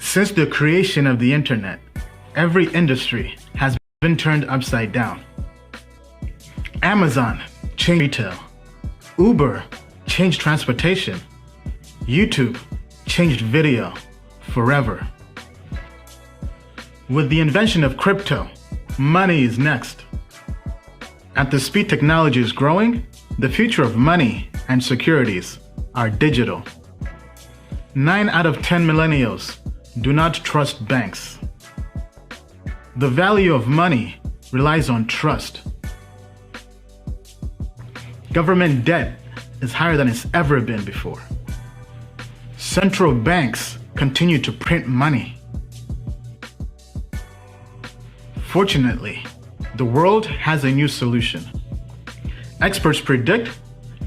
Since the creation of the internet, every industry has been turned upside down. Amazon changed retail. Uber changed transportation. YouTube changed video forever. With the invention of crypto, money is next. At the speed technology is growing, the future of money and securities are digital. 9 out of 10 millennials do not trust banks. The value of money relies on trust. Government debt is higher than it's ever been before. Central banks continue to print money. Fortunately, the world has a new solution. Experts predict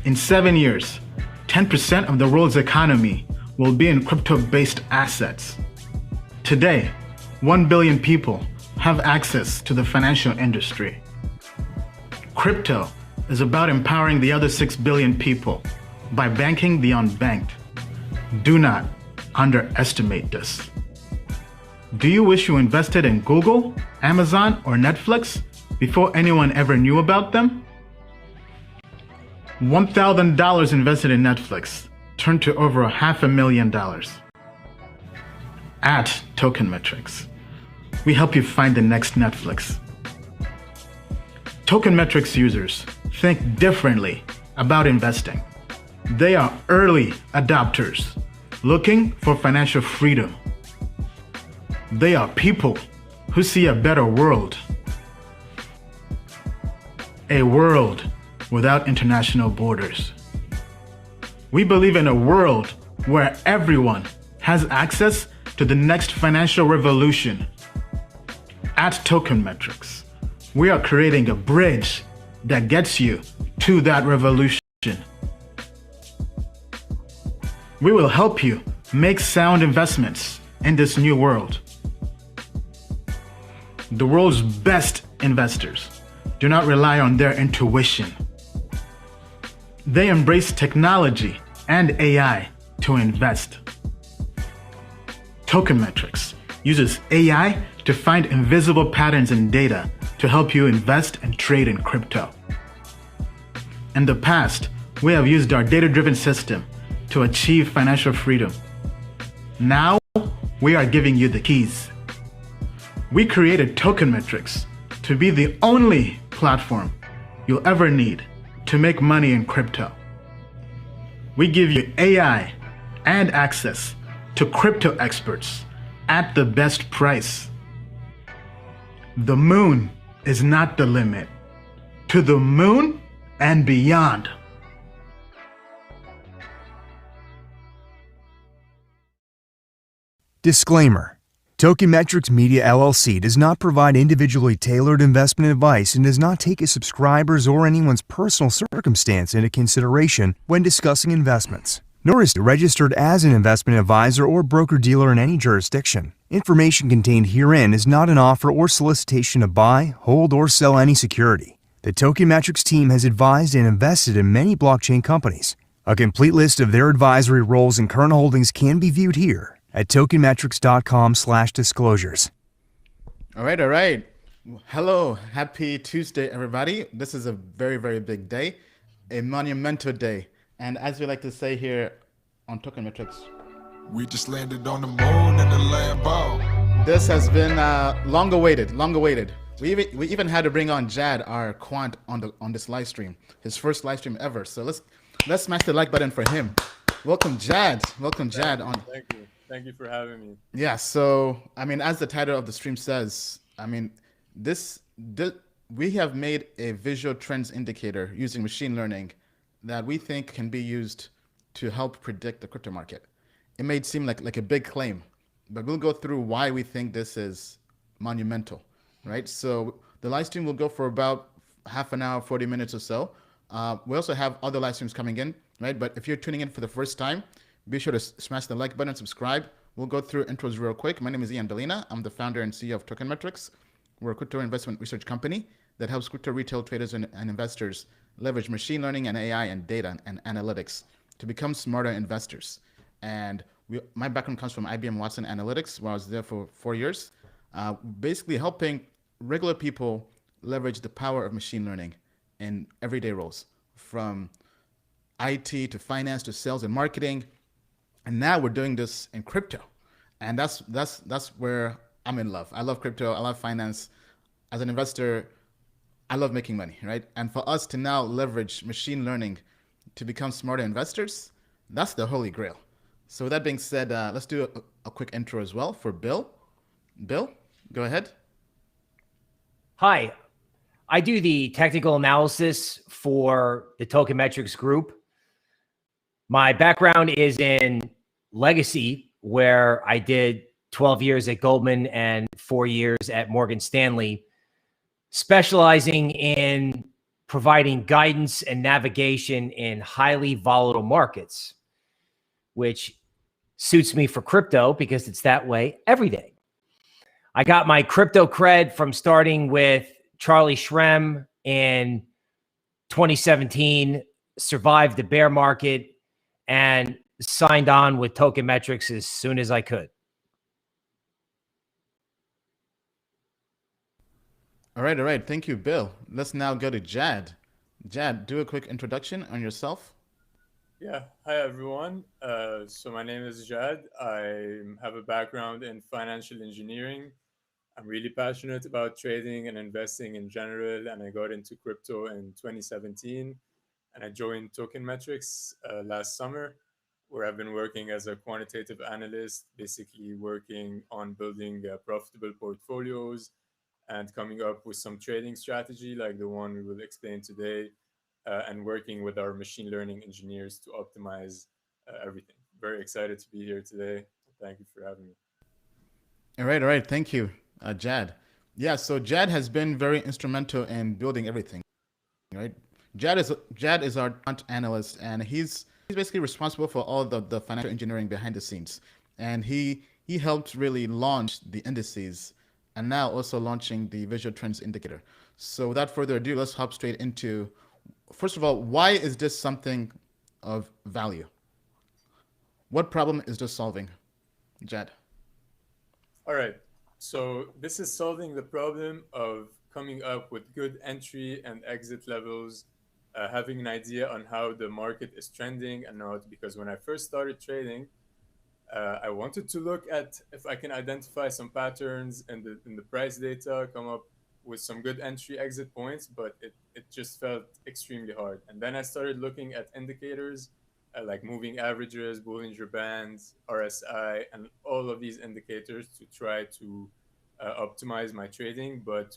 in 7 years, 10% of the world's economy will be in crypto-based assets. Today, 1 billion people have access to the financial industry. Crypto is about empowering the other 6 billion people by banking the unbanked. Do not underestimate this. Do you wish you invested in Google, Amazon, or Netflix before anyone ever knew about them? $1,000 invested in Netflix turned to over $500,000. At Token Metrics, we help you find the next Netflix. Token Metrics users think differently about investing. They are early adopters looking for financial freedom. They are people who see a better world. A world without international borders. We believe in a world where everyone has access to the next financial revolution. At Token Metrics, we are creating a bridge that gets you to that revolution. We will help you make sound investments in this new world. The world's best investors do not rely on their intuition. They embrace technology and AI to invest. Token Metrics uses AI to find invisible patterns in data to help you invest and trade in crypto. In the past, we have used our data-driven system to achieve financial freedom. Now, we are giving you the keys. We created Token Metrics to be the only platform you'll ever need to make money in crypto. We give you AI and access to crypto experts at the best price. The moon is not the limit. To the moon and beyond. Disclaimer. Token Metrics Media LLC does not provide individually tailored investment advice and does not take a subscriber's or anyone's personal circumstance into consideration when discussing investments, nor is it registered as an investment advisor or broker-dealer in any jurisdiction. Information contained herein is not an offer or solicitation to buy, hold, or sell any security. The Token Metrics team has advised and invested in many blockchain companies. A complete list of their advisory roles and current holdings can be viewed here at tokenmetrics.com/disclosures. All right. Hello, happy Tuesday, everybody. This is a very, very big day, a monumental day. And as we like to say here on Token Metrics, we just landed on the moon in the Lambo. This has been long awaited. We even had to bring on Jad, our quant, on this live stream, his first live stream ever. So let's smash the like button for him. Welcome, Jad. Thank you for having me. Yeah, so, as the title of the stream says, we have made a visual trends indicator using machine learning that we think can be used to help predict the crypto market. It may seem like a big claim, but we'll go through why we think this is monumental, right? So the live stream will go for about half an hour, 40 minutes or so. We also have other live streams coming in, right? But if you're tuning in for the first time, be sure to smash the like button, subscribe. We'll go through intros real quick. My name is Ian Delina. I'm the founder and CEO of Token Metrics. We're a crypto investment research company that helps crypto retail traders and investors leverage machine learning and AI and data and analytics to become smarter investors. And My background comes from IBM Watson Analytics, where I was there for 4 years, basically helping regular people leverage the power of machine learning in everyday roles, from IT to finance to sales and marketing. And now we're doing this in crypto, and that's where I'm in love. I love crypto. I love finance. As an investor, I love making money, right? And for us to now leverage machine learning to become smarter investors, that's the holy grail. So with that being said, let's do a quick intro as well for Bill. Bill, go ahead. Hi, I do the technical analysis for the Token Metrics Group. My background is in legacy, where I did 12 years at Goldman and 4 years at Morgan Stanley, specializing in providing guidance and navigation in highly volatile markets, which suits me for crypto because it's that way every day. I got my crypto cred from starting with Charlie Shrem in 2017, survived the bear market, and signed on with Token Metrics as soon as I could. All right. Thank you, Bill. Let's now go to Jad. Jad, do a quick introduction on yourself. Yeah, hi everyone. So my name is Jad. I have a background in financial engineering. I'm really passionate about trading and investing in general, and I got into crypto in 2017, and I joined Token Metrics last summer, where I've been working as a quantitative analyst, basically working on building profitable portfolios and coming up with some trading strategy like the one we will explain today, and working with our machine learning engineers to optimize everything. Very excited to be here today. Thank you for having me. All right. Thank you, Jad. Yeah, so Jad has been very instrumental in building everything, right? Jad is our quant analyst, and he's basically responsible for all the financial engineering behind the scenes. And he helped really launch the indices, and now also launching the visual trends indicator. So without further ado, let's hop straight into, first of all, why is this something of value? What problem is this solving, Jad? All right. So this is solving the problem of coming up with good entry and exit levels, having an idea on how the market is trending and not. Because when I first started trading, I wanted to look at if I can identify some patterns in the price data, come up with some good entry exit points, but it just felt extremely hard. And then I started looking at indicators like moving averages, Bollinger Bands, RSI, and all of these indicators to try to optimize my trading, but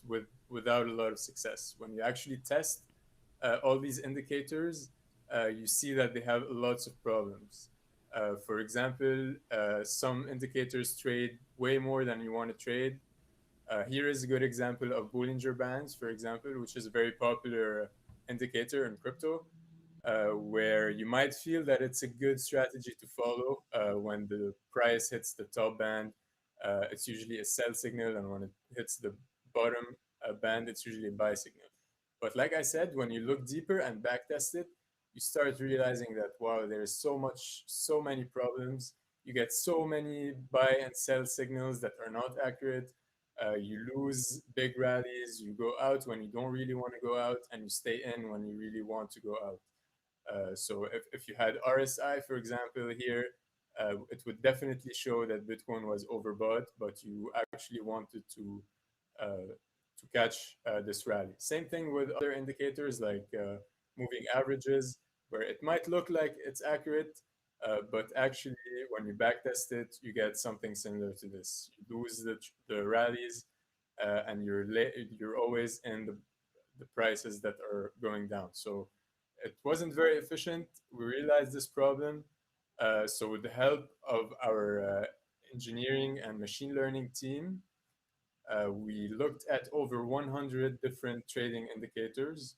without a lot of success. When you actually test all these indicators, you see that they have lots of problems. For example, some indicators trade way more than you want to trade. Here is a good example of Bollinger Bands, for example, which is a very popular indicator in crypto, where you might feel that it's a good strategy to follow when the price hits the top band. It's usually a sell signal, and when it hits the bottom band, it's usually a buy signal. But like I said, when you look deeper and backtest it, you start realizing that wow, there's so many problems. You get so many buy and sell signals that are not accurate. You lose big rallies. You go out when you don't really want to go out, and you stay in when you really want to go out. So if you had RSI, for example, here, it would definitely show that Bitcoin was overbought, but you actually wanted to catch this rally. Same thing with other indicators like moving averages, where it might look like it's accurate, but actually when you backtest it, you get something similar to this. You lose the rallies, and you're always in the prices that are going down. So it wasn't very efficient. We realized this problem. So with the help of our engineering and machine learning team, we looked at over 100 different trading indicators,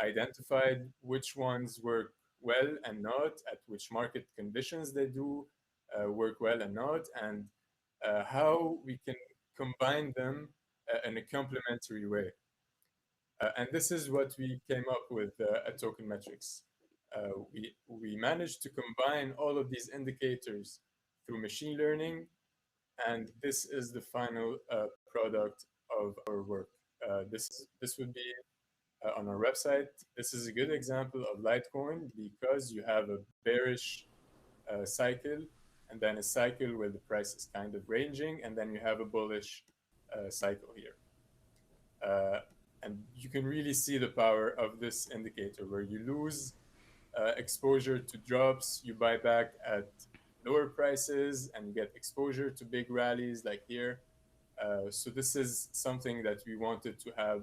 identified which ones work well and not, at which market conditions they do work well and not, and how we can combine them in a complementary way. And this is what we came up with at Token Metrics. We managed to combine all of these indicators through machine learning. And this is the final product of our work. This would be on our website. This is a good example of Litecoin because you have a bearish cycle and then a cycle where the price is kind of ranging, and then you have a bullish cycle here. And you can really see the power of this indicator where you lose exposure to drops, you buy back at lower prices, and you get exposure to big rallies like here. So this is something that we wanted to have.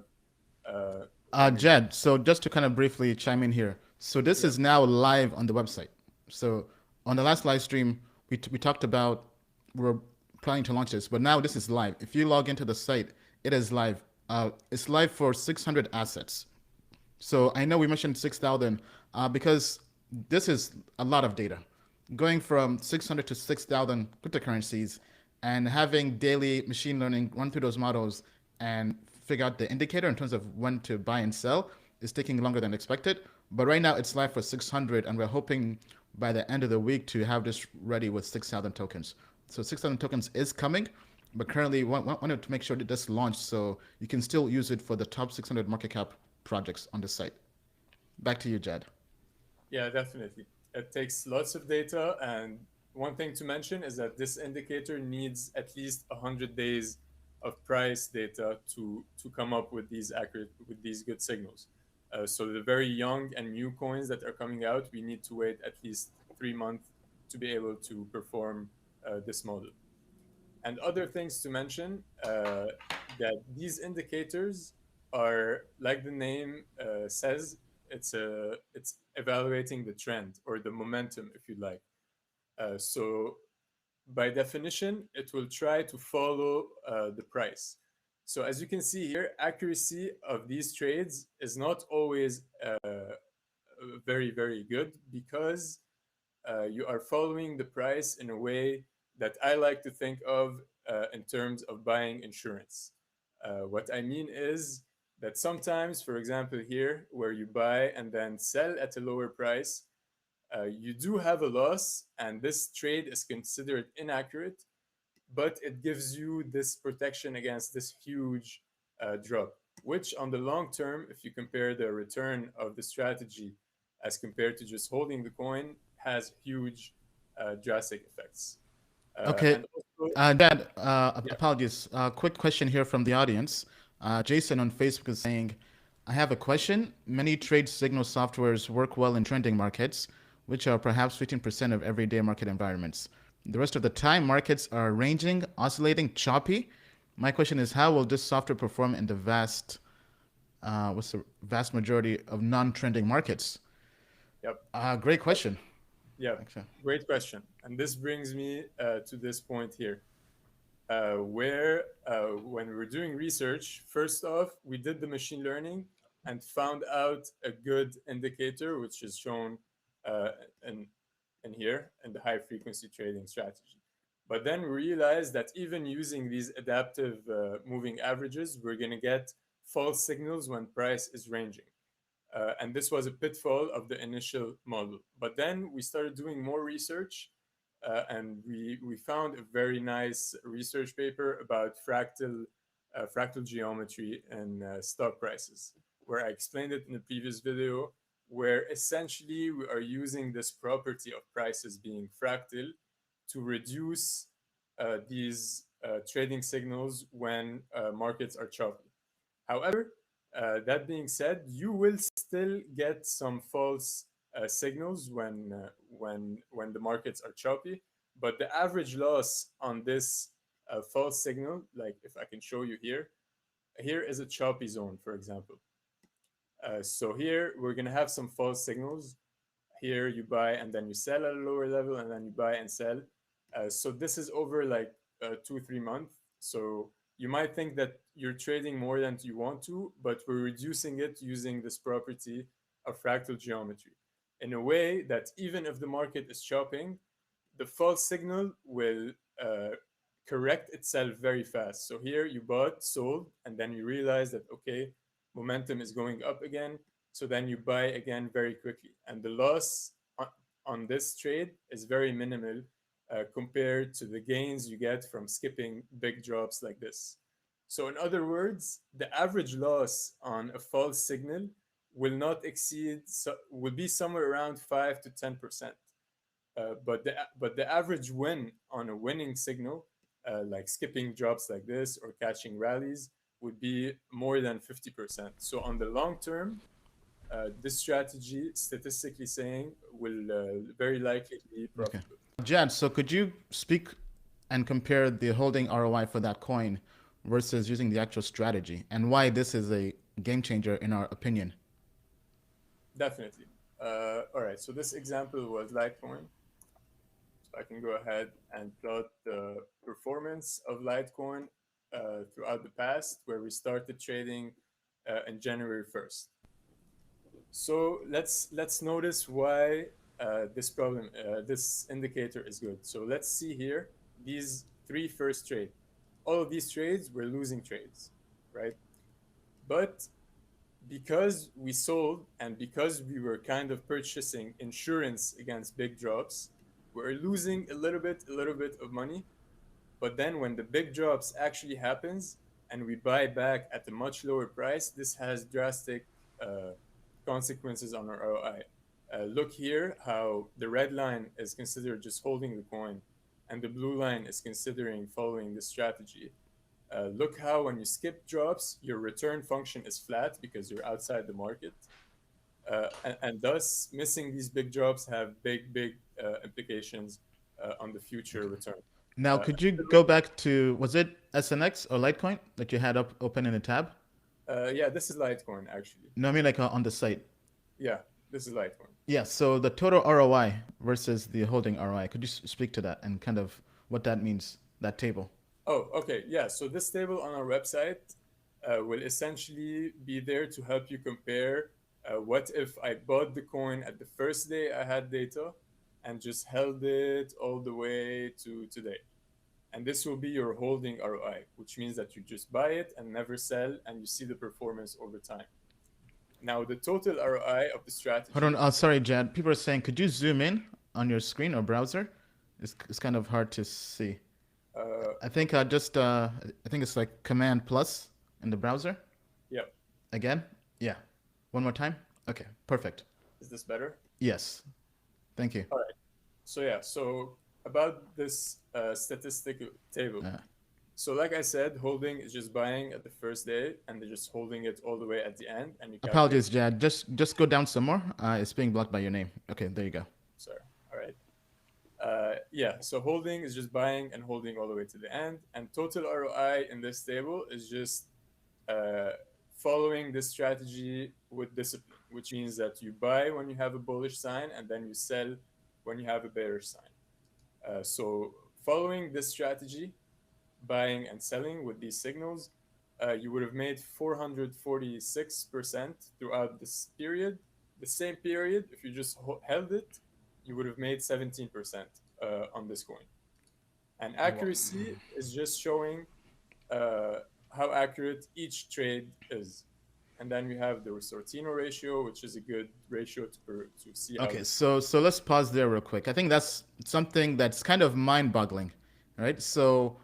Jed, so just to kind of briefly chime in here. So this is now live on the website. So on the last live stream, we talked about we're planning to launch this, but now this is live. If you log into the site, it is live. It's live for 600 assets. So I know we mentioned 6,000 because this is a lot of data. Going from 600 to 6,000 cryptocurrencies and having daily machine learning run through those models and figure out the indicator in terms of when to buy and sell is taking longer than expected. But right now it's live for 600, and we're hoping by the end of the week to have this ready with 6,000 tokens. So 6,000 tokens is coming, but currently wanted to make sure that this launched so you can still use it for the top 600 market cap projects on the site. Back to you, Jed. Yeah, definitely. It takes lots of data, and one thing to mention is that this indicator needs at least 100 days of price data to come up with these good signals. So the very young and new coins that are coming out, we need to wait at least 3 months to be able to perform this model. And other things to mention, that these indicators are, like the name says, it's evaluating the trend or the momentum, if you like. So by definition, it will try to follow the price. So as you can see here, accuracy of these trades is not always very, very good because you are following the price in a way that I like to think of in terms of buying insurance. What I mean is that sometimes, for example, here, where you buy and then sell at a lower price, you do have a loss, and this trade is considered inaccurate, but it gives you this protection against this huge drop, which on the long term, if you compare the return of the strategy as compared to just holding the coin, has huge drastic effects. Okay. And also, Dad, apologies. Quick question here from the audience. Jason on Facebook is saying, I have a question. Many trade signal softwares work well in trending markets, which are perhaps 15% of everyday market environments. The rest of the time, markets are ranging, oscillating, choppy. My question is, how will this software perform in the vast majority of non-trending markets? Yep. Great question. Yeah, great question. And this brings me to this point here, where when we were doing research, first off, we did the machine learning and found out a good indicator, which is shown in here in the high frequency trading strategy. But then we realized that even using these adaptive moving averages, we're going to get false signals when price is ranging. And this was a pitfall of the initial model. But then we started doing more research, and we found a very nice research paper about fractal geometry and stock prices, where I explained it in the previous video, where essentially we are using this property of prices being fractal to reduce these trading signals when markets are choppy. However, that being said, you will still get some false signals when the markets are choppy, but the average loss on this false signal, like if I can show you here is a choppy zone, for example. So here we're going to have some false signals. Here you buy and then you sell at a lower level, and then you buy and sell. So this is over like 2-3 months. So you might think that you're trading more than you want to, but we're reducing it using this property of fractal geometry in a way that even if the market is chopping, the false signal will correct itself very fast. So here you bought, sold, and then you realize that, okay, momentum is going up again. So then you buy again very quickly. And the loss on this trade is very minimal compared to the gains you get from skipping big drops like this. So in other words, the average loss on a false signal will not exceed, will be somewhere around 5 to 10%. But the average win on a winning signal, like skipping drops like this or catching rallies, would be more than 50%. So on the long term, this strategy, statistically saying, will very likely be profitable. Okay. Jad, so could you speak and compare the holding ROI for that coin versus using the actual strategy, and why this is a game changer in our opinion? Definitely. All right, so this example was Litecoin. So I can go ahead and plot the performance of Litecoin throughout the past, where we started trading in January 1st. So let's notice why this indicator is good. So let's see here these three first trades. All of these trades were losing trades, right? But because we sold and because we were kind of purchasing insurance against big drops, we're losing a little bit of money. But then when the big drops actually happens and we buy back at a much lower price, this has drastic consequences on our ROI. Look here how the red line is considered just holding the coin and the blue line is considering following the strategy. Look how when you skip drops, your return function is flat because you're outside the market. And thus, missing these big drops have big implications on the future return. Now, could you go back to, was it SNX or Litecoin that you had open in a tab? Yeah, this is Litecoin, actually. No, I mean like on the site. Yeah, this is Litecoin. Yeah, so the total ROI versus the holding ROI. Could you speak to that and kind of what that means, that table? Oh, okay. Yeah, so this table on our website will essentially be there to help you compare what if I bought the coin at the first day I had data and just held it all the way to today. And this will be your holding ROI, which means that you just buy it and never sell, and you see the performance over time. Now, the total ROI of the strategy. Hold on. Sorry, Jad. People are saying, could you zoom in on your screen or browser? It's kind of hard to see. I think I think it's like Command plus in the browser. Yeah. Again? Yeah. One more time? Okay, perfect. Is this better? Yes. Thank you. All right. So yeah, so about this statistical table. So like I said, holding is just buying at the first day and they're just holding it all the way at the end. And you Apologies, Jad. Just go down some more. It's being blocked by your name. Okay, there you go. Sorry. All right. Yeah, so holding is just buying and holding all the way to the end. And total ROI in this table is just following this strategy with discipline, which means that you buy when you have a bullish sign and then you sell when you have a bearish sign. So following this strategy, buying and selling with these signals, you would have made 446% throughout this period. The same period, if you just held it, you would have made 17% on this coin. And accuracy is just showing how accurate each trade is. And then we have the Sortino ratio, which is a good ratio to see how. Okay, so let's pause there real quick. I think that's something that's kind of mind-boggling, right? So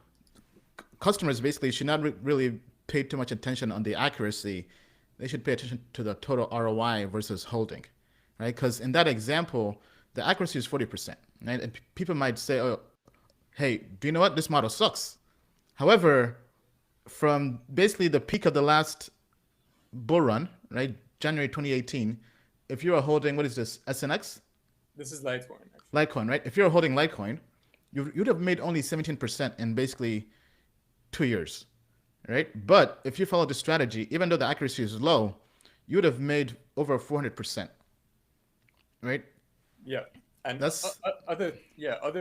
customers basically should not really pay too much attention on the accuracy. They should pay attention to the total ROI versus holding, right? Because in that example, the accuracy is 40%, right? And people might say, oh, hey, do you know what? This model sucks. However, from basically the peak of the last bull run, right? January 2018, if you are holding, what is this, SNX? This is Litecoin. Actually. Litecoin, right? If you're holding Litecoin, you'd have made only 17% in basically 2 years, right? But if you follow the strategy, even though the accuracy is low, you would have made over 400%, right? Yeah, and that's other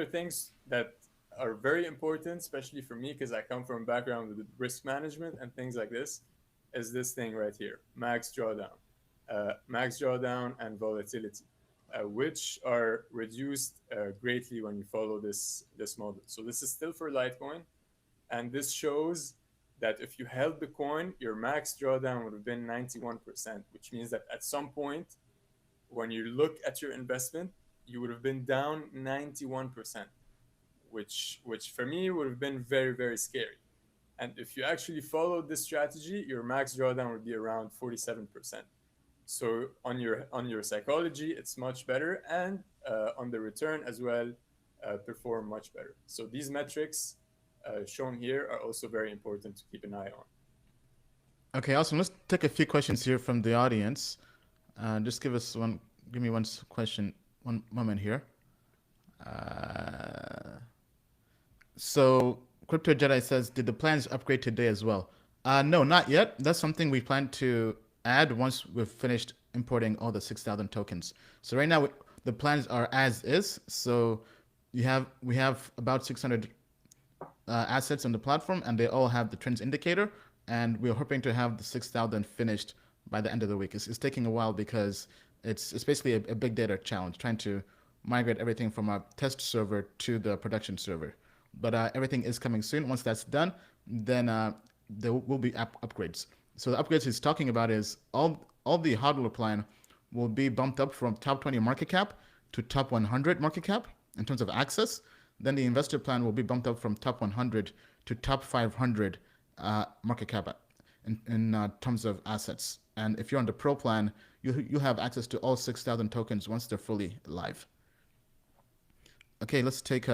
things that are very important, especially for me because I come from a background with risk management and things like this, is this thing right here, max drawdown and volatility, which are reduced greatly when you follow this model. So this is still for Litecoin, and this shows that if you held the coin, your max drawdown would have been 91%, which means that at some point, when you look at your investment, you would have been down 91%. which for me would have been very, very scary. And if you actually followed this strategy, your max drawdown would be around 47%. So on your psychology, it's much better, and on the return as well, perform much better. So these metrics shown here are also very important to keep an eye on. Okay, awesome. Let's take a few questions here from the audience. Just give me one question, one moment here. So Crypto Jedi says, did the plans upgrade today as well? No, not yet. That's something we plan to add once we've finished importing all the 6,000 tokens. So right now the plans are as is. So we have about 600 assets on the platform, and they all have the trends indicator. And we're hoping to have the 6,000 finished by the end of the week. It's taking a while because it's basically a big data challenge, trying to migrate everything from our test server to the production server. But everything is coming soon. Once that's done, then there will be upgrades. So the upgrades he's talking about is all the hardware plan will be bumped up from top 20 market cap to top 100 market cap in terms of access. Then the investor plan will be bumped up from top 100 to top 500 market cap in terms of assets. And if you're on the pro plan, you have access to all 6,000 tokens once they're fully live. Okay, let's take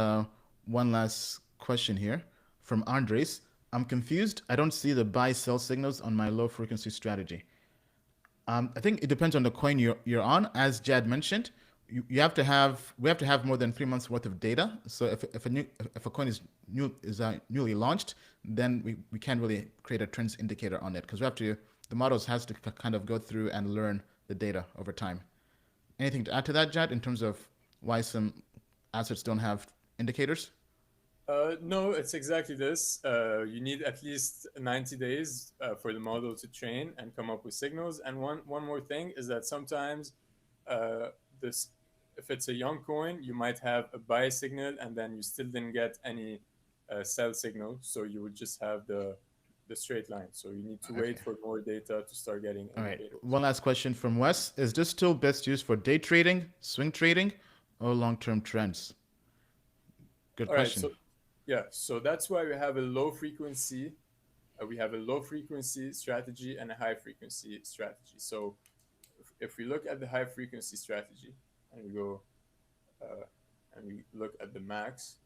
one last question here from Andres. I'm confused. I don't see the buy-sell signals on my low-frequency strategy. I think it depends on the coin you're on. As Jad mentioned, we have to have more than 3 months worth of data. So if a coin is newly launched, then we can't really create a trends indicator on it, because the models has to kind of go through and learn the data over time. Anything to add to that, Jad, in terms of why some assets don't have indicators? No, it's exactly this. You need at least 90 days for the model to train and come up with signals. And one more thing is that sometimes if it's a young coin, you might have a buy signal and then you still didn't get any sell signal. So you would just have the straight line. So you need to wait for more data to start getting indicators. All right. One last question from Wes. Is this still best used for day trading, swing trading, or long-term trends? Good question. So that's why we have a low frequency. We have a low frequency strategy and a high frequency strategy. So if we look at the high frequency strategy and we go and we look at the max.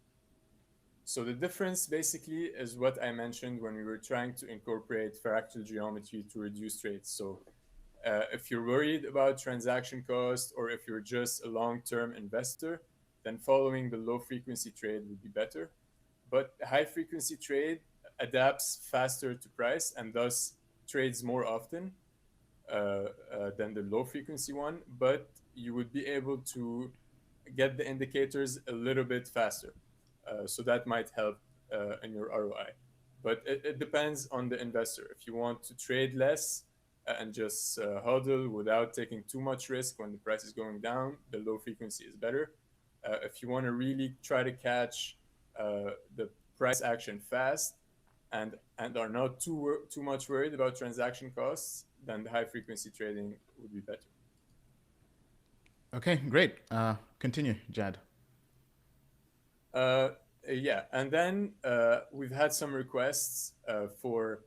So the difference basically is what I mentioned when we were trying to incorporate fractal geometry to reduce trades. So if you're worried about transaction cost, or if you're just a long-term investor, then following the low frequency trade would be better. But high frequency trade adapts faster to price and thus trades more often than the low frequency one, but you would be able to get the indicators a little bit faster. So that might help in your ROI. But it depends on the investor. If you want to trade less and just hodl without taking too much risk when the price is going down, the low frequency is better. If you want to really try to catch the price action fast and are not too much worried about transaction costs, then the high frequency trading would be better. Okay, great. Continue, Jad. Yeah, and then we've had some requests to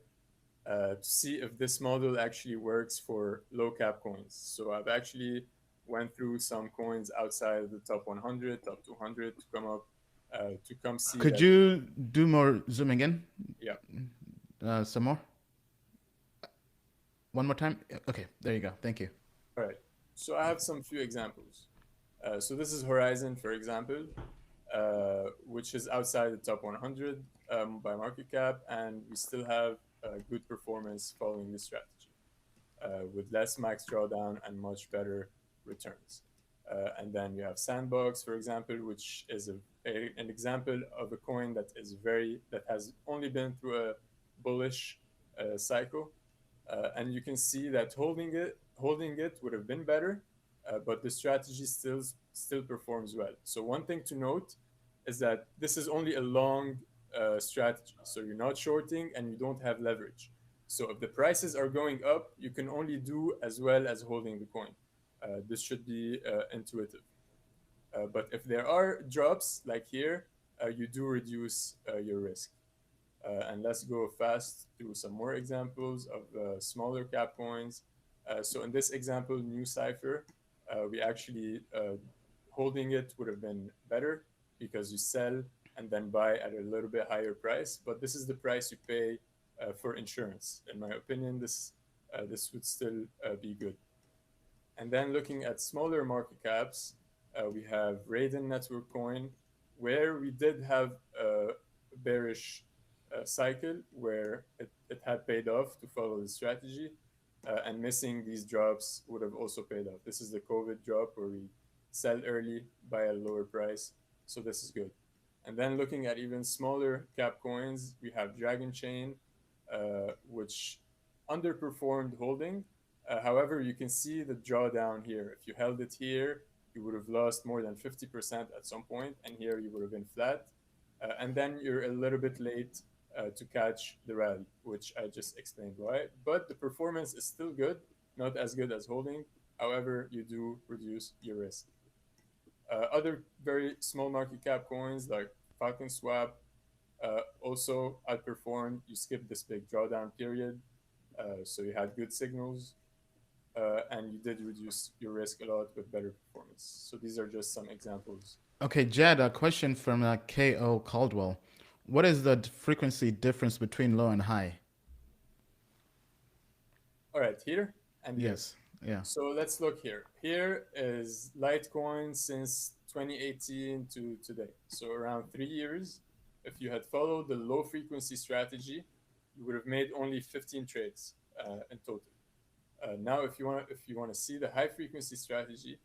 see if this model actually works for low cap coins. So I've actually went through some coins outside of the top 100, top 200 to come see. Could you do more zooming in? Yeah. Some more? One more time? Okay, there you go. Thank you. All right. So I have some few examples. So this is Horizon, for example, which is outside the top 100 by market cap, and we still have good performance following this strategy with less max drawdown and much better returns. And then you have Sandbox, for example, which is an example of a coin that has only been through a bullish cycle, and you can see that holding it would have been better, but the strategy still performs well. So one thing to note is that this is only a long strategy, so you're not shorting and you don't have leverage. So if the prices are going up, you can only do as well as holding the coin. This should be intuitive. But if there are drops like here, you do reduce your risk. And let's go fast through some more examples of smaller cap coins. So in this example, New Cipher, we actually holding it would have been better because you sell and then buy at a little bit higher price. But this is the price you pay for insurance. In my opinion, this would still be good. And then looking at smaller market caps, we have Raiden Network Coin, where we did have a bearish cycle where it had paid off to follow the strategy, and missing these drops would have also paid off. This is the COVID drop where we sell early, buy at a lower price. So this is good. And then looking at even smaller cap coins, we have Dragon Chain, which underperformed holding. However, you can see the drawdown here. If you held it here, you would have lost more than 50% at some point, and here you would have been flat. And then you're a little bit late to catch the rally, which I just explained why. But the performance is still good, not as good as holding. However, you do reduce your risk. Other very small market cap coins like Falcon Swap also outperformed. You skipped this big drawdown period, so you had good signals, and you did reduce your risk a lot with better performance. So these are just some examples. Okay, Jed, a question from K.O. Caldwell. What is the frequency difference between low and high? All right, here and here. Yes, yeah. So let's look here. Here is Litecoin since 2018 to today. So around 3 years. If you had followed the low frequency strategy, you would have made only 15 trades in total. Now, if you want to see the high frequency strategy,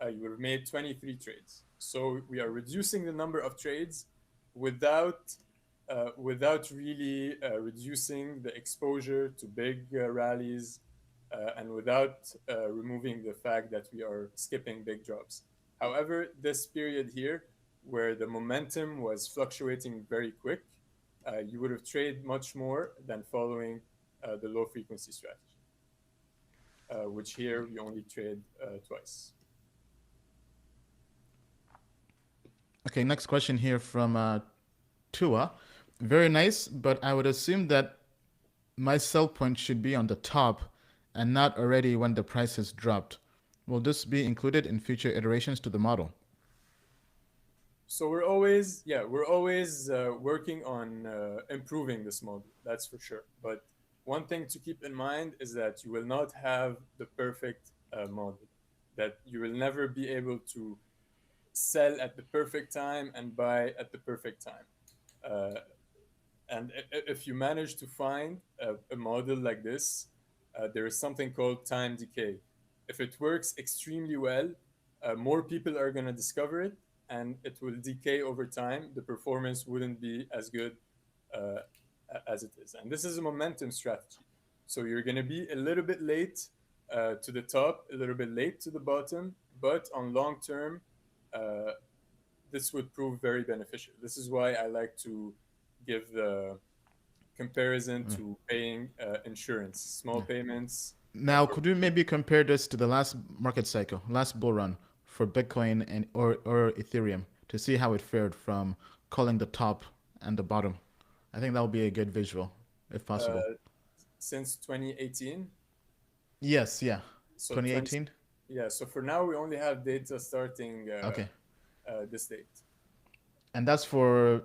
you would have made 23 trades. So we are reducing the number of trades without really reducing the exposure to big rallies, and without removing the fact that we are skipping big drops. However, this period here, where the momentum was fluctuating very quick, you would have traded much more than following the low frequency strategy, which here we only trade twice. Okay, next question here from Tua. Very nice, but I would assume that my sell point should be on the top and not already when the price has dropped. Will this be included in future iterations to the model? So we're always working on improving this model. That's for sure. But one thing to keep in mind is that you will not have the perfect model. That you will never be able to sell at the perfect time and buy at the perfect time. And if you manage to find a model like this, there is something called time decay. If it works extremely well, more people are going to discover it, and it will decay over time. The performance wouldn't be as good as it is. And this is a momentum strategy. So you're going to be a little bit late to the top, a little bit late to the bottom, but on long term, this would prove very beneficial. This is why I like to give the comparison to paying insurance, small payments. Now, could you maybe compare this to the last market cycle, last bull run for Bitcoin and or Ethereum to see how it fared from calling the top and the bottom? I think that would be a good visual, if possible. Since 2018? Yes, yeah. So 2018? Yeah, so for now, we only have data starting this date. And that's for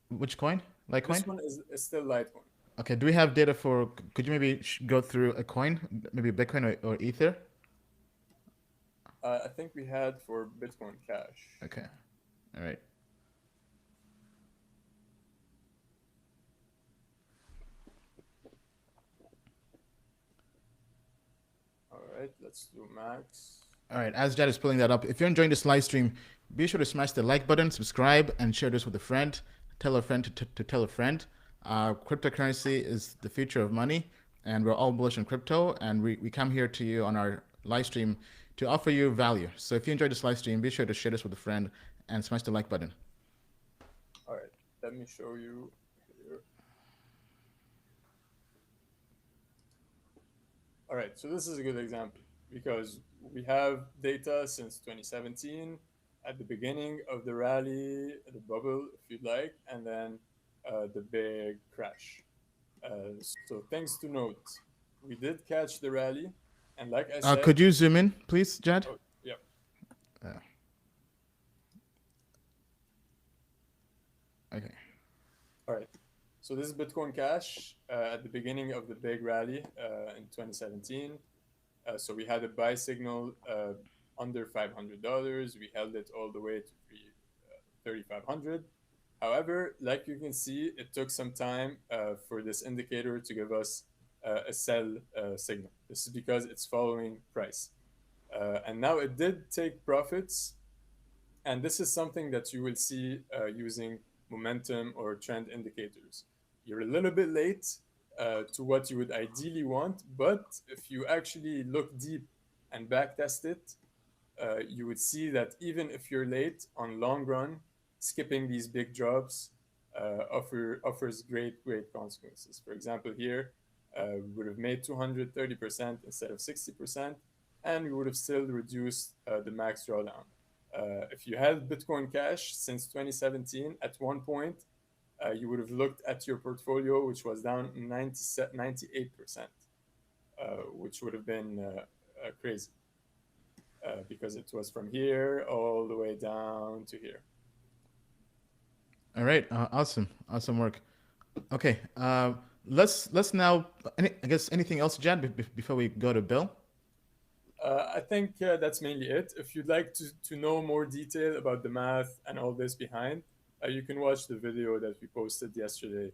which coin? Litecoin? This one is still Litecoin. Okay, do we have data for, could you maybe go through a coin, maybe Bitcoin or Ether? I think we had for Bitcoin Cash. Okay, all right. All right, let's do max. All right, as Jad is pulling that up, if you're enjoying this live stream, be sure to smash the like button, subscribe, and share this with a friend. Tell a friend to tell a friend. Cryptocurrency is the future of money, and we're all bullish on crypto, and we come here to you on our live stream to offer you value. So if you enjoyed this live stream, be sure to share this with a friend and smash the like button. All right, let me show you here. All right, so this is a good example because we have data since 2017, at the beginning of the rally, the bubble, if you'd like, and then the big crash. So things to note: we did catch the rally, and like I said, Could you zoom in, please, Jed? oh, yeah. Okay. All right. So this is Bitcoin Cash at the beginning of the big rally in 2017. So we had a buy signal under $500. We held it all the way to 3,500. However, like you can see, it took some time for this indicator to give us a sell signal. This is because it's following price. And now it did take profits. And this is something that you will see using momentum or trend indicators. You're a little bit late to what you would ideally want, but if you actually look deep and backtest it, you would see that even if you're late on long run, skipping these big drops offers great consequences. For example, here we would have made 230% instead of 60%, and we would have still reduced the max drawdown. If you had Bitcoin Cash since 2017, at one point, you would have looked at your portfolio, which was down 98%, which would have been crazy because it was from here all the way down to here. All right. Awesome work. Okay. Let's now. I guess anything else, Jed, before we go to Bill? I think that's mainly it. If you'd like to know more detail about the math and all this behind, you can watch the video that we posted yesterday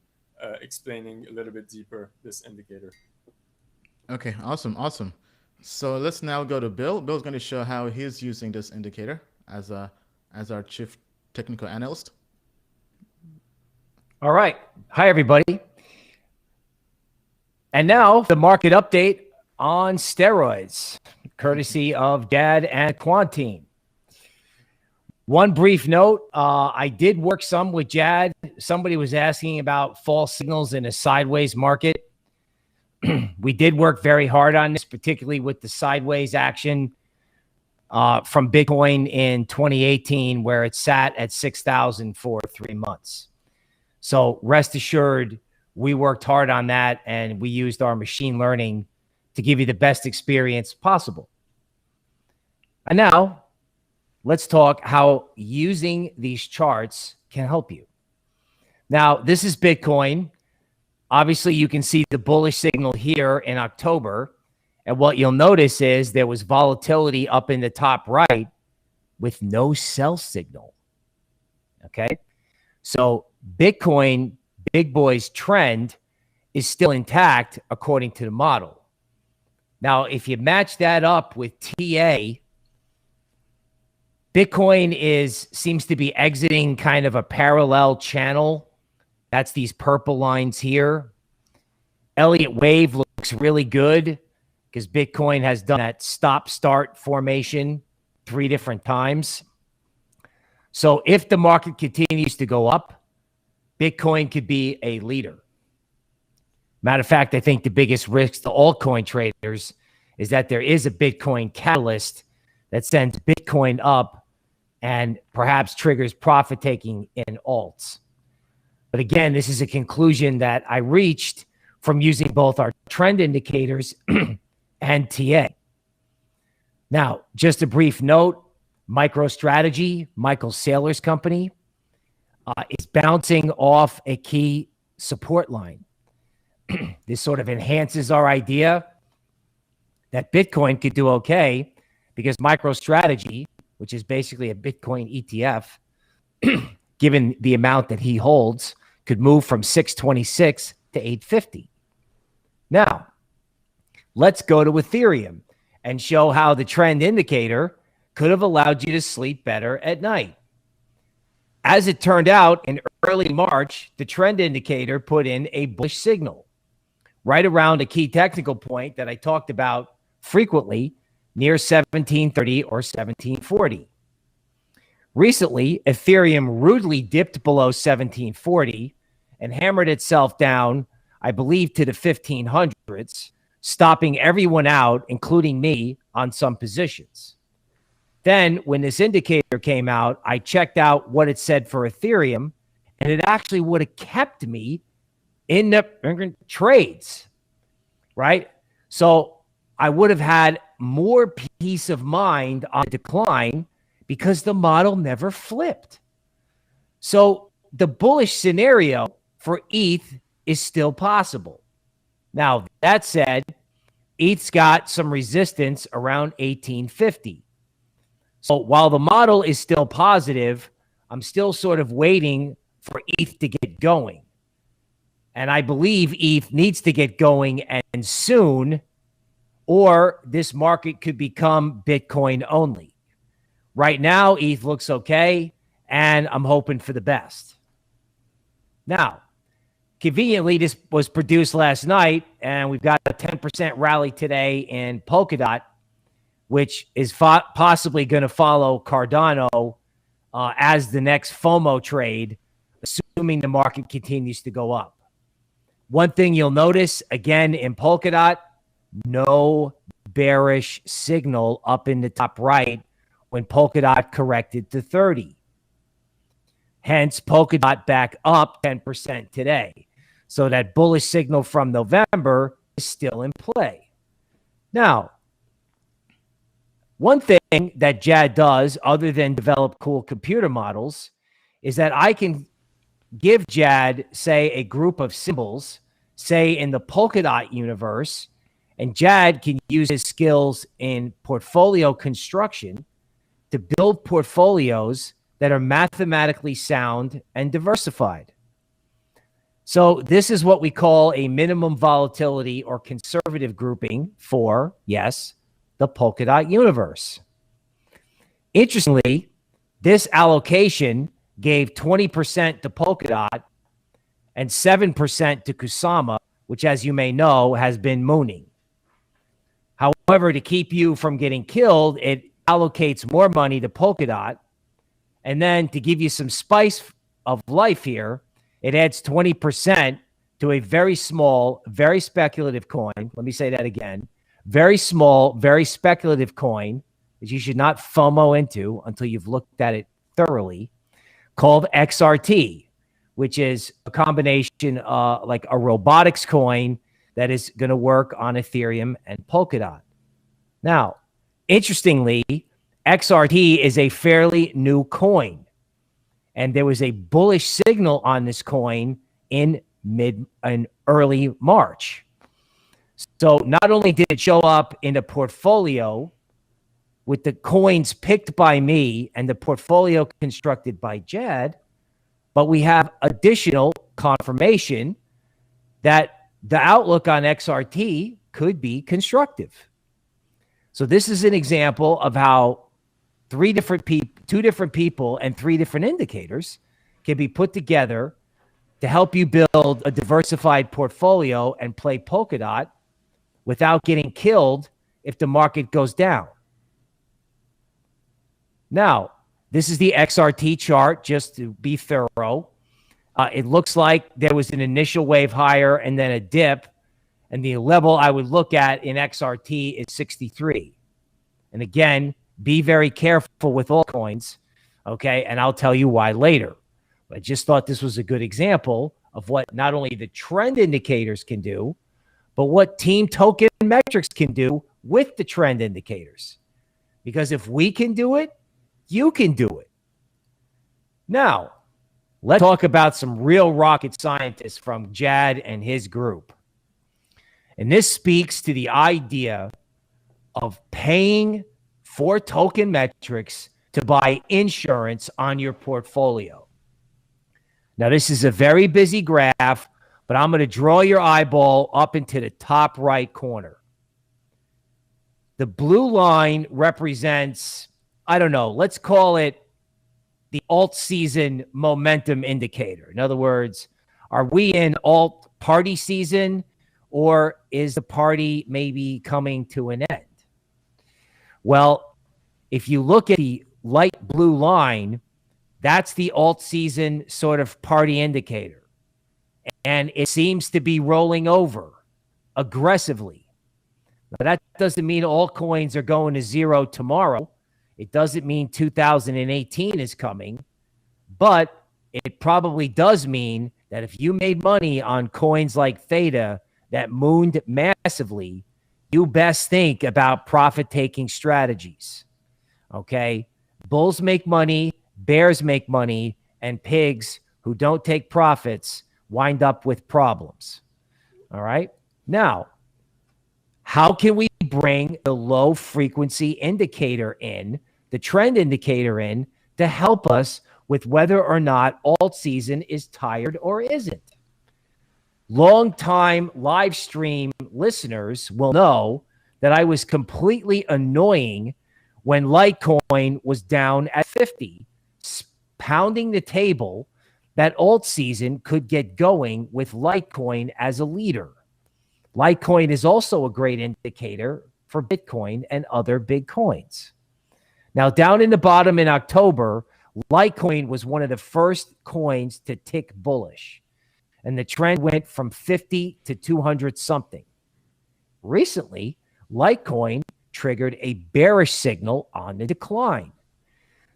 explaining a little bit deeper this indicator. Okay, awesome. So let's now go to Bill. Bill's going to show how he's using this indicator as our chief technical analyst. All right. Hi, everybody. And now the market update on steroids, courtesy of Dad and Quantine. One brief note, I did work some with Jad. Somebody was asking about false signals in a sideways market. We did work very hard on this, particularly with the sideways action from Bitcoin in 2018, where it sat at 6,000 for 3 months. So rest assured, we worked hard on that, and we used our machine learning to give you the best experience possible. And now let's talk how using these charts can help you. Now, this is Bitcoin. Obviously, you can see the bullish signal here in October. And what you'll notice is there was volatility up in the top right with no sell signal. Okay. So Bitcoin, big boy's trend is still intact according to the model. Now, if you match that up with TA, Bitcoin seems to be exiting kind of a parallel channel. That's these purple lines here. Elliott wave looks really good because Bitcoin has done that stop-start formation 3 different times. So if the market continues to go up, Bitcoin could be a leader. Matter of fact, I think the biggest risk to altcoin traders is that there is a Bitcoin catalyst that sends Bitcoin up and perhaps triggers profit taking in alts. But again, this is a conclusion that I reached from using both our trend indicators and TA. Now, just a brief note, MicroStrategy, Michael Saylor's company, is bouncing off a key support line. This sort of enhances our idea that Bitcoin could do okay because MicroStrategy, which is basically a Bitcoin ETF, given the amount that he holds, could move from 626 to 850. Now, let's go to Ethereum and show how the trend indicator could have allowed you to sleep better at night. As it turned out, in early March, the trend indicator put in a bullish signal right around a key technical point that I talked about frequently, near 1730 or 1740. Recently, Ethereum rudely dipped below 1740 and hammered itself down, I believe, to the 1500s, stopping everyone out, including me, on some positions. Then when this indicator came out, I checked out what it said for Ethereum, and it actually would have kept me in the trades, right? So I would have had more peace of mind on decline because the model never flipped. So the bullish scenario for ETH is still possible. Now, that said, ETH's got some resistance around 1850. So while the model is still positive, I'm still sort of waiting for ETH to get going. And I believe ETH needs to get going and soon, or this market could become Bitcoin only. Right now, ETH looks okay, and I'm hoping for the best. Now, conveniently, this was produced last night, and we've got a 10% rally today in Polkadot, which is possibly going to follow Cardano as the next FOMO trade, assuming the market continues to go up. One thing you'll notice, again, in Polkadot, no bearish signal up in the top right when Polkadot corrected to 30. Hence, Polkadot back up 10% today. So that bullish signal from November is still in play. Now, one thing that JAD does, other than develop cool computer models, is that I can give JAD, say, a group of symbols, say in the Polkadot universe, and JAD can use his skills in portfolio construction to build portfolios that are mathematically sound and diversified. So this is what we call a minimum volatility or conservative grouping for, yes, the Polkadot universe. Interestingly, this allocation gave 20% to Polkadot and 7% to Kusama, which, as you may know, has been mooning. However, to keep you from getting killed, it allocates more money to Polkadot. And then to give you some spice of life here, it adds 20% to a very small, very speculative coin. Let me say that again. Very small, very speculative coin that you should not FOMO into until you've looked at it thoroughly, called XRT, which is a combination like a robotics coin that is going to work on Ethereum and Polkadot. Now, interestingly, XRT is a fairly new coin, and there was a bullish signal on this coin in early March. So not only did it show up in a portfolio with the coins picked by me and the portfolio constructed by JAD, but we have additional confirmation that the outlook on XRT could be constructive. So this is an example of how two different people and three different indicators can be put together to help you build a diversified portfolio and play Polkadot without getting killed if the market goes down. Now, this is the XRT chart, just to be thorough. It looks like there was an initial wave higher and then a dip, and the level I would look at in XRT is 63. And again, be very careful with all coins, okay? And I'll tell you why later. But I just thought this was a good example of what not only the trend indicators can do, but what Team Token Metrics can do with the trend indicators. Because if we can do it, you can do it. Now, let's talk about some real rocket scientists from JAD and his group. And this speaks to the idea of paying for Token Metrics to buy insurance on your portfolio. Now, this is a very busy graph, but I'm going to draw your eyeball up into the top right corner. The blue line represents, I don't know, let's call it the alt season momentum indicator. In other words, are we in alt party season, or is the party maybe coming to an end? Well, if you look at the light blue line, that's the alt season sort of party indicator. And it seems to be rolling over aggressively. Now, that doesn't mean all coins are going to zero tomorrow. It doesn't mean 2018 is coming, but it probably does mean that if you made money on coins like Theta that mooned massively, you best think about profit-taking strategies. Okay? Bulls make money, bears make money, and pigs who don't take profits wind up with problems. All right? Now, how can we bring the low frequency indicator in, the trend indicator in, to help us with whether or not alt season is tired or isn't? Long-time live stream listeners will know that I was completely annoying when Litecoin was down at 50, pounding the table that alt season could get going with Litecoin as a leader. Litecoin is also a great indicator for Bitcoin and other big coins. Now, down in the bottom in October, Litecoin was one of the first coins to tick bullish, and the trend went from 50 to 200 something. Recently, Litecoin triggered a bearish signal on the decline.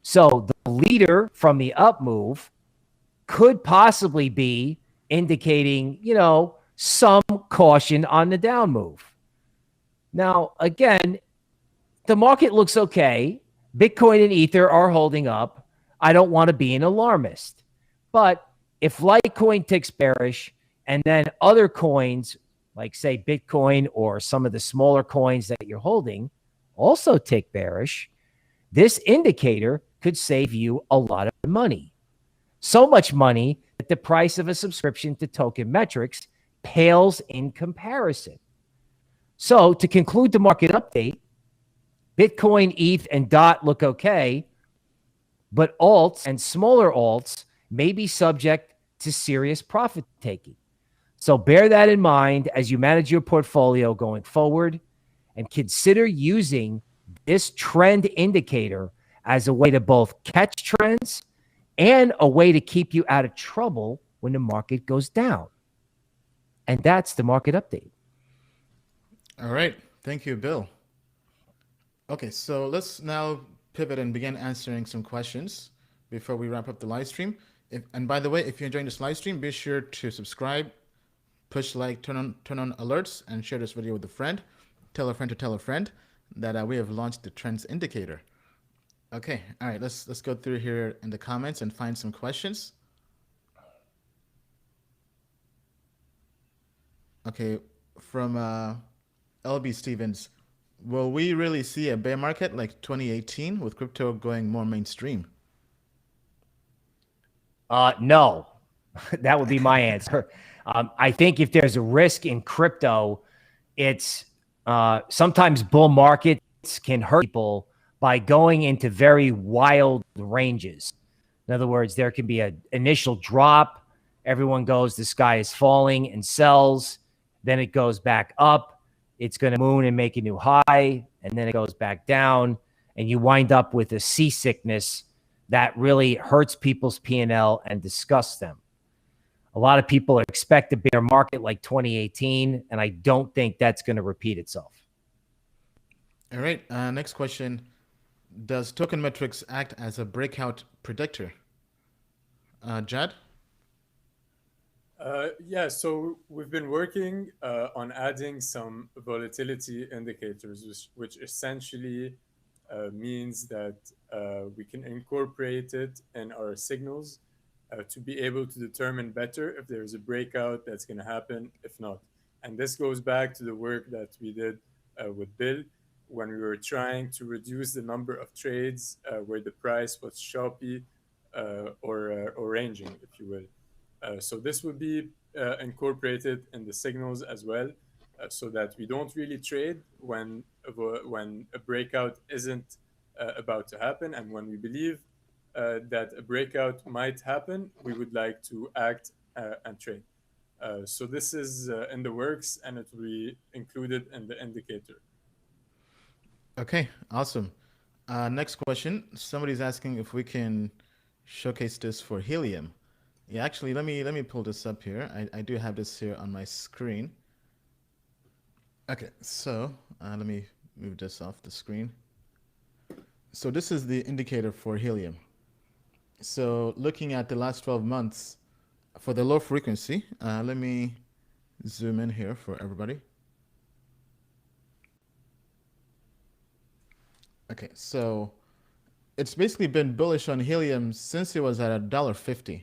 So the leader from the up move could possibly be indicating, some caution on the down move. Now, again, the market looks okay. Bitcoin and Ether are holding up. I don't want to be an alarmist. But if Litecoin ticks bearish and then other coins, like say Bitcoin or some of the smaller coins that you're holding, also tick bearish, this indicator could save you a lot of money. So much money that the price of a subscription to Token Metrics pales in comparison. So to conclude the market update, Bitcoin, ETH, and DOT look okay, but alts and smaller alts may be subject to serious profit taking. So bear that in mind as you manage your portfolio going forward, and consider using this trend indicator as a way to both catch trends and a way to keep you out of trouble when the market goes down. And that's the market update. All right. Thank you, Bill. Okay, so let's now pivot and begin answering some questions before we wrap up the live stream. And by the way, if you're enjoying this live stream, be sure to subscribe, push like, turn on alerts, and share this video with a friend. Tell a friend to tell a friend that we have launched the trends indicator. Okay, all right, let's go through here in the comments and find some questions. Okay, from LB Stevens, will we really see a bear market like 2018 with crypto going more mainstream? No, that would be my answer. I think if there's a risk in crypto, it's sometimes bull markets can hurt people by going into very wild ranges. In other words, there can be an initial drop. Everyone goes, the sky is falling, and sells. Then it goes back up. It's going to moon and make a new high. And then it goes back down. And you wind up with a seasickness that really hurts people's P&L and disgusts them. A lot of people expect a bear market like 2018, and I don't think that's going to repeat itself. All right. Next question. Does Token Metrics act as a breakout predictor? Jad? Yeah, so we've been working on adding some volatility indicators, which essentially means that we can incorporate it in our signals to be able to determine better if there's a breakout that's going to happen, if not. And this goes back to the work that we did with Bill when we were trying to reduce the number of trades where the price was choppy or ranging, if you will. So this would be incorporated in the signals as well, so that we don't really trade when a breakout isn't about to happen, and when we believe that a breakout might happen, we would like to act and trade. So this is in the works, and it will be included in the indicator. Okay, awesome. Next question. Somebody's asking if we can showcase this for Helium. Yeah, actually, let me pull this up here. I do have this here on my screen. Okay, so let me move this off the screen. So this is the indicator for helium. So looking at the last 12 months for the low frequency, let me zoom in here for everybody. Okay, so it's basically been bullish on helium since it was at $1.50.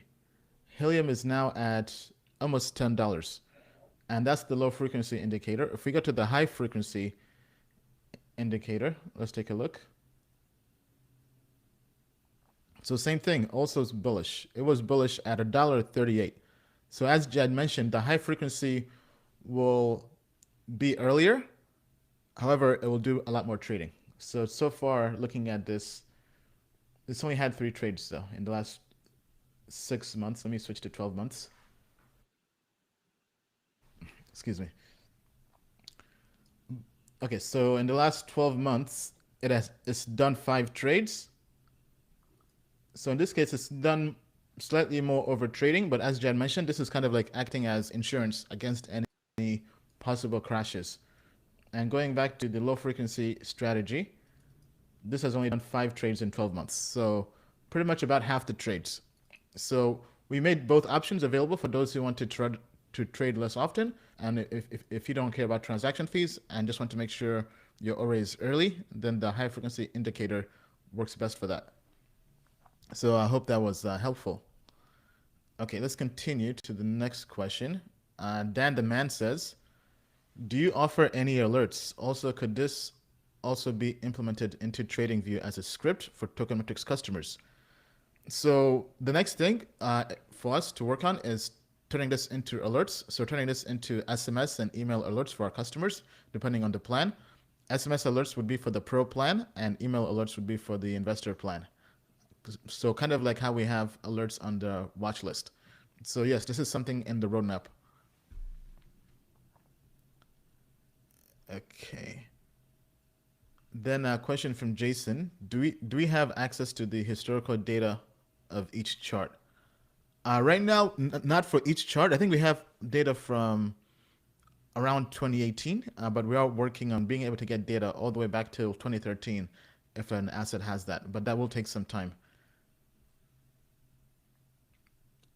Helium is now at almost $10, and that's the low frequency indicator. If we go to the high frequency indicator, let's take a look. So same thing, also is bullish. It was bullish at $1.38. So as Jed mentioned, the high frequency will be earlier. However, it will do a lot more trading. So far, looking at this, it's only had 3 trades though in the last 6 months. Let me switch to 12 months. Excuse me. Okay, so in the last 12 months, it's done 5 trades. So in this case, it's done slightly more over trading, but as Jan mentioned, this is kind of like acting as insurance against any possible crashes. And going back to the low frequency strategy, this has only done 5 trades in 12 months. So pretty much about half the trades. So we made both options available for those who want to trade less often. And if you don't care about transaction fees and just want to make sure you're always early, then the high frequency indicator works best for that. So I hope that was helpful. Okay, let's continue to the next question. Dan the Man says, do you offer any alerts? Also, could this also be implemented into TradingView as a script for Token Metrics customers? So the next thing for us to work on is turning this into alerts. So turning this into SMS and email alerts for our customers, depending on the plan. SMS alerts would be for the Pro plan, and email alerts would be for the Investor plan. So kind of like how we have alerts on the watch list. So yes, this is something in the roadmap. Okay. Then a question from Jason. Do we have access to the historical data of each chart? Right now, not for each chart. I think we have data from around 2018, but we are working on being able to get data all the way back to 2013 if an asset has that, but that will take some time.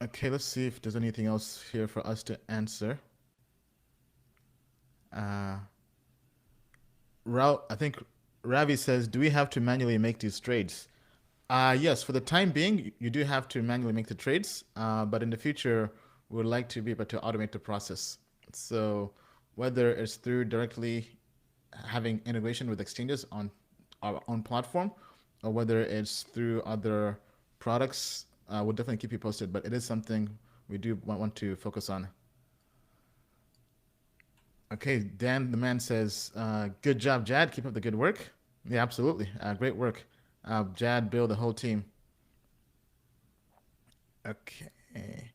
Okay, let's see if there's anything else here for us to answer. I think Ravi says, do we have to manually make these trades? Yes, for the time being, you do have to manually make the trades, but in the future, we would like to be able to automate the process. So whether it's through directly having integration with exchanges on our own platform, or whether it's through other products, we'll definitely keep you posted, but it is something we do want to focus on. Okay, Dan the Man says, good job, Jad. Keep up the good work. Yeah, absolutely. Great work. Jad, Bill, the whole team. Okay.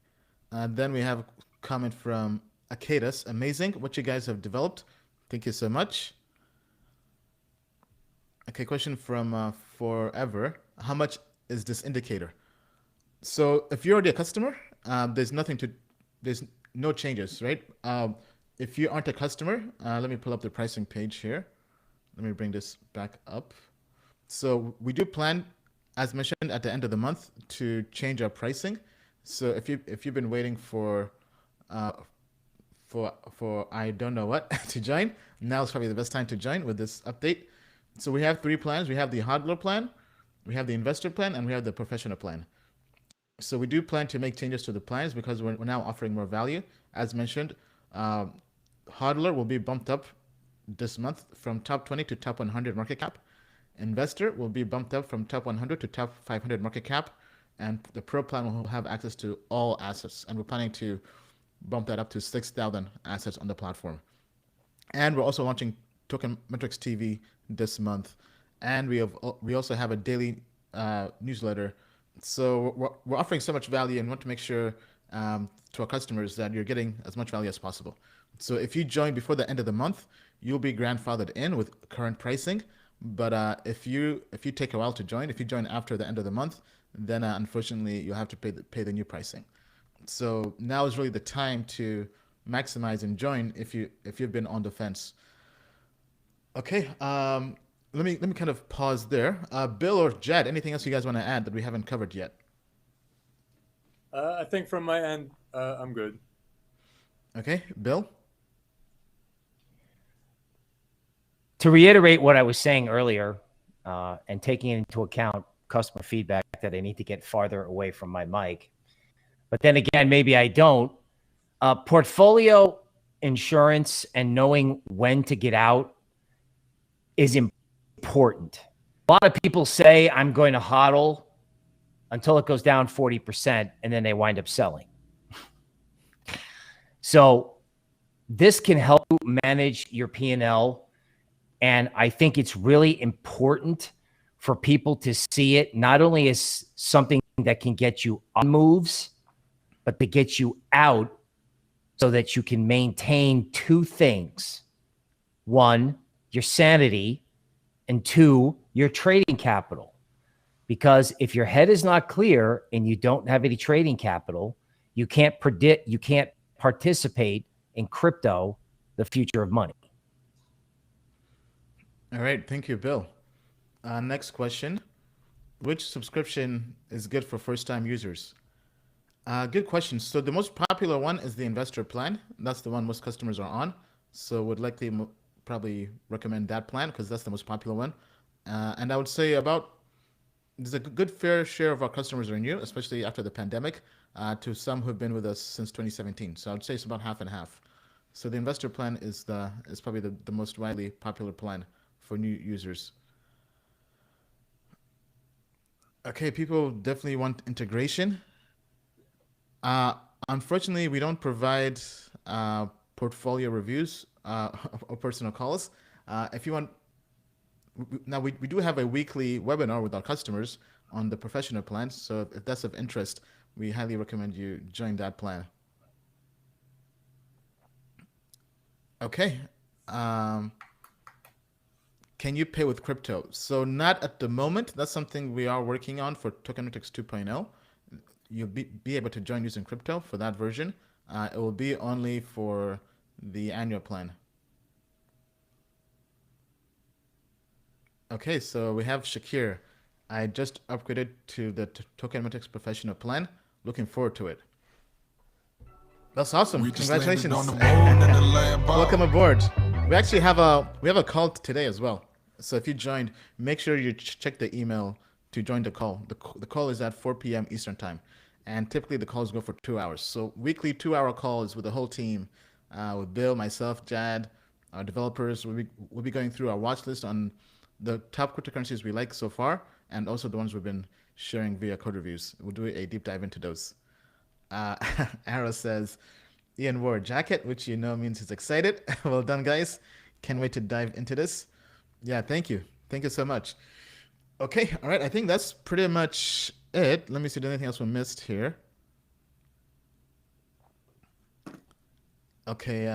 Then we have a comment from Akadus. Amazing what you guys have developed. Thank you so much. Okay, question from Forever. How much is this indicator? So if you're already a customer, there's no changes, right? If you aren't a customer, let me pull up the pricing page here. Let me bring this back up. So we do plan, as mentioned, at the end of the month to change our pricing. So if you've been waiting for I don't know what to join, now is probably the best time to join with this update. So we have 3 plans. We have the hodler plan, we have the investor plan, and we have the professional plan. So we do plan to make changes to the plans because we're now offering more value. As mentioned, hodler will be bumped up this month from top 20 to top 100 market cap. Investor will be bumped up from top 100 to top 500 market cap. And the Pro plan will have access to all assets. And we're planning to bump that up to 6,000 assets on the platform. And we're also launching Token Metrics TV this month. And we also have a daily newsletter. So we're offering so much value and want to make sure to our customers that you're getting as much value as possible. So if you join before the end of the month, you'll be grandfathered in with current pricing. But if you take a while to join, if you join after the end of the month, then unfortunately you'll have to pay the new pricing. So now is really the time to maximize and join if you've been on the fence. Okay, let me kind of pause there. Bill or Jed, anything else you guys want to add that we haven't covered yet? I think from my end, I'm good. Okay, Bill. To reiterate what I was saying earlier, and taking into account customer feedback that I need to get farther away from my mic. But then again, maybe I don't. Portfolio insurance and knowing when to get out is important. A lot of people say I'm going to hodl until it goes down 40%, and then they wind up selling. So this can help you manage your P&L. And I think it's really important for people to see it not only as something that can get you on moves, but to get you out so that you can maintain two things. One, your sanity, and two, your trading capital. Because if your head is not clear and you don't have any trading capital, you can't predict, you can't participate in crypto, the future of money. All right, thank you, Bill. Next question. Which subscription is good for first-time users? Good question. So the most popular one is the investor plan. That's the one most customers are on. So would likely probably recommend that plan because that's the most popular one. And I would say there's a good fair share of our customers are new, especially after the pandemic, to some who've been with us since 2017. So I would say it's about half and half. So the investor plan is probably the most widely popular plan for new users. Okay, people definitely want integration. Unfortunately, we don't provide portfolio reviews or personal calls. If you want, now we do have a weekly webinar with our customers on the professional plans. So if that's of interest, we highly recommend you join that plan. Okay. Can you pay with crypto? So not at the moment. That's something we are working on for Token Metrics 2.0. You'll be able to join using crypto for that version. It will be only for the annual plan. Okay, so we have Shakir. I just upgraded to the Token Metrics Professional plan. Looking forward to it. That's awesome. We just Congratulations. landed on the moon and the land bomb. Welcome aboard. We actually have a call today as well. So if you joined, make sure you check the email to join the call. The call is at 4 p.m. Eastern time. And typically the calls go for 2 hours. So weekly 2-hour calls with the whole team, with Bill, myself, Jad, our developers. We'll be going through our watch list on the top cryptocurrencies we like so far, and also the ones we've been sharing via code reviews. We'll do a deep dive into those. Arrow says, Ian wore a jacket, which you know means he's excited. Well done, guys. Can't wait to dive into this. Yeah, thank you. Thank you so much. Okay, all right. I think that's pretty much it. Let me see if there's anything else we missed here. Okay,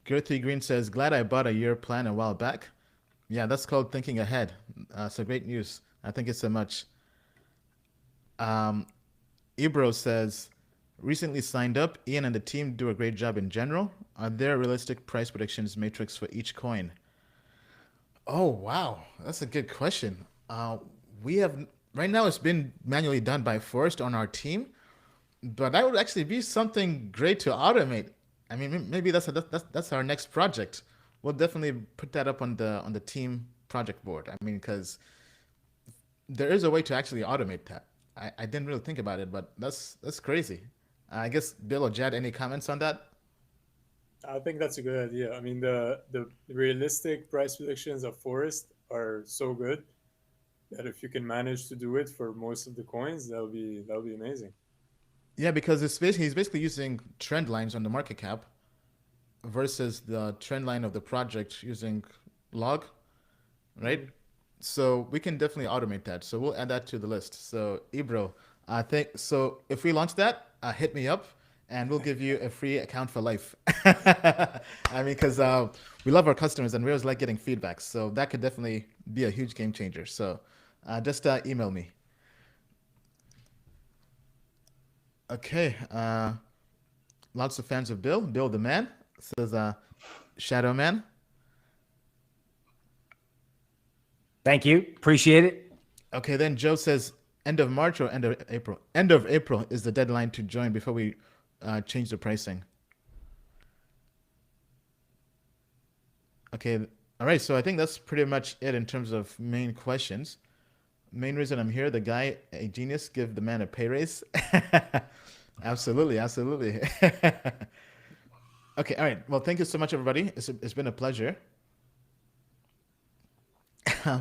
Girthy Green says, glad I bought a year plan a while back. Yeah, that's called thinking ahead. So great news. Thank you so much. Ibro says, recently signed up. Ian and the team do a great job in general. Are there realistic price predictions matrix for each coin? Oh, wow. That's a good question. We have, right now it's been manually done by Forrest on our team, but that would actually be something great to automate. I mean, maybe that's our next project. We'll definitely put that up on the team project board. I mean, because there is a way to actually automate that. I didn't really think about it, but that's crazy. I guess Bill or Jad, any comments on that? I think that's a good idea. I mean, the realistic price predictions of Forest are so good that if you can manage to do it for most of the coins, that'll be amazing. Yeah, because he's basically using trend lines on the market cap versus the trend line of the project using log, right? So we can definitely automate that. So we'll add that to the list. So Ibro, I think so. If we launch that, hit me up, and we'll give you a free account for life. I mean, because we love our customers and we always like getting feedback. So that could definitely be a huge game changer. So just email me. Okay. Lots of fans of Bill. Bill the man says Shadow Man. Thank you. Appreciate it. Okay, then Joe says end of March or end of April? End of April is the deadline to join before we change the pricing. Okay, all right. So I think that's pretty much it in terms of main questions. Main reason I'm here, the guy, a genius, give the man a pay raise. Absolutely, absolutely. Okay, all right. Well, thank you so much, everybody. It's been a pleasure.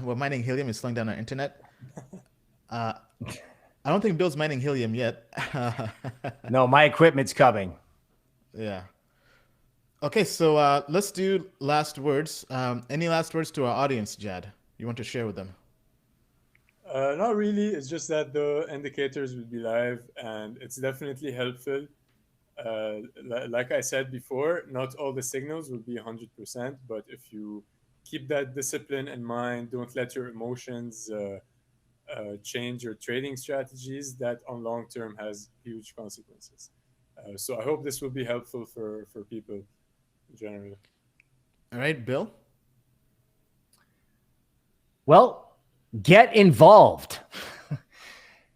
We're mining helium is slowing down our internet. I don't think Bill's mining helium yet. No, my equipment's coming. Yeah. Okay, so let's do last words. Any last words to our audience, Jad, you want to share with them? Not really. It's just that the indicators will be live, and it's definitely helpful. Like I said before, not all the signals will be 100%, but if you keep that discipline in mind, don't let your emotions change your trading strategies, that on long term has huge consequences. So I hope this will be helpful for people in general. All right, Bill? Well, get involved.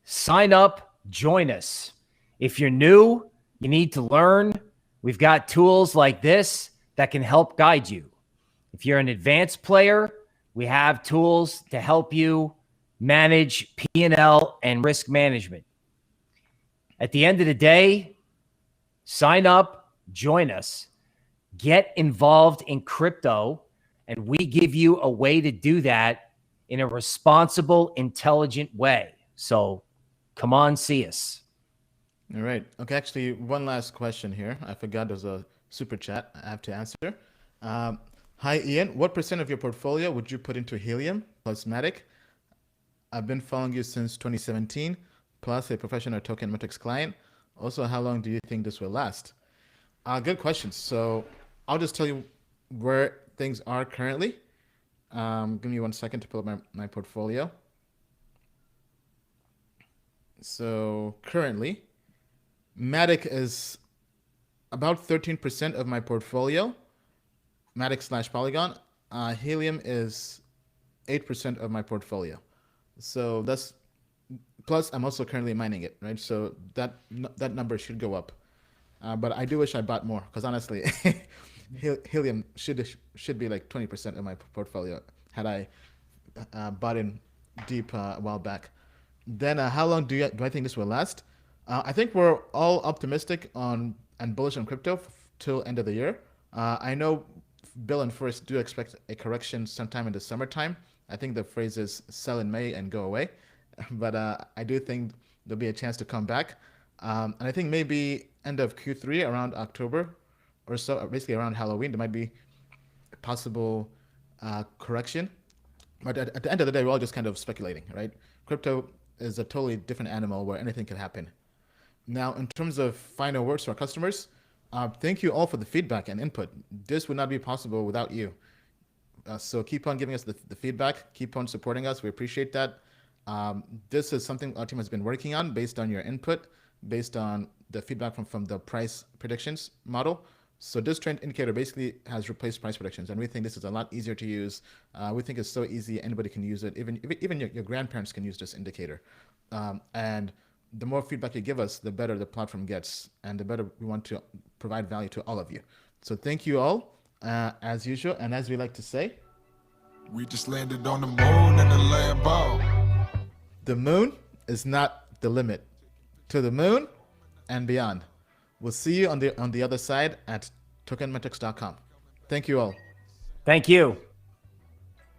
Sign up, join us. If you're new, you need to learn. We've got tools like this that can help guide you. If you're an advanced player, we have tools to help you manage P&L and risk management. At the end of the day, sign up, join us, get involved in crypto, and we give you a way to do that in a responsible, intelligent way. So come on, see us. All right. Okay, actually, one last question here. I forgot there's a super chat I have to answer. Hi, Ian. What % of your portfolio would you put into helium plus Matic? I've been following you since 2017, plus a professional Token Metrics client. Also, how long do you think this will last? Good question. So I'll just tell you where things are currently. Give me 1 second to pull up my portfolio. So currently, Matic is about 13% of my portfolio. Matic / Polygon. Helium is 8% of my portfolio. So that's, plus I'm also currently mining it, right? So that number should go up. But I do wish I bought more, because honestly, helium should be like 20% of my portfolio had I bought in deep a while back. Then how long do I think this will last? I think we're all optimistic on and bullish on crypto till end of the year. I know Bill and Forrest do expect a correction sometime in the summertime. I think the phrase is sell in May and go away. But I do think there'll be a chance to come back. And I think maybe end of Q3, around October or so, basically around Halloween, there might be a possible correction. But at the end of the day, we're all just kind of speculating, right? Crypto is a totally different animal where anything can happen. Now, in terms of final words to our customers, thank you all for the feedback and input. This would not be possible without you. So keep on giving us the feedback. Keep on supporting us. We appreciate that. This is something our team has been working on based on your input, based on the feedback from the price predictions model. So this trend indicator basically has replaced price predictions, and we think this is a lot easier to use. We think it's so easy, anybody can use it. Even your grandparents can use this indicator. And the more feedback you give us, the better the platform gets, and the better we want to provide value to all of you. So thank you all, as usual, and as we like to say, We just landed on the moon in a Lambo. the moon is not the limit. To the moon and beyond. We'll see you on the other side at tokenmetrics.com. Thank you all. Thank you.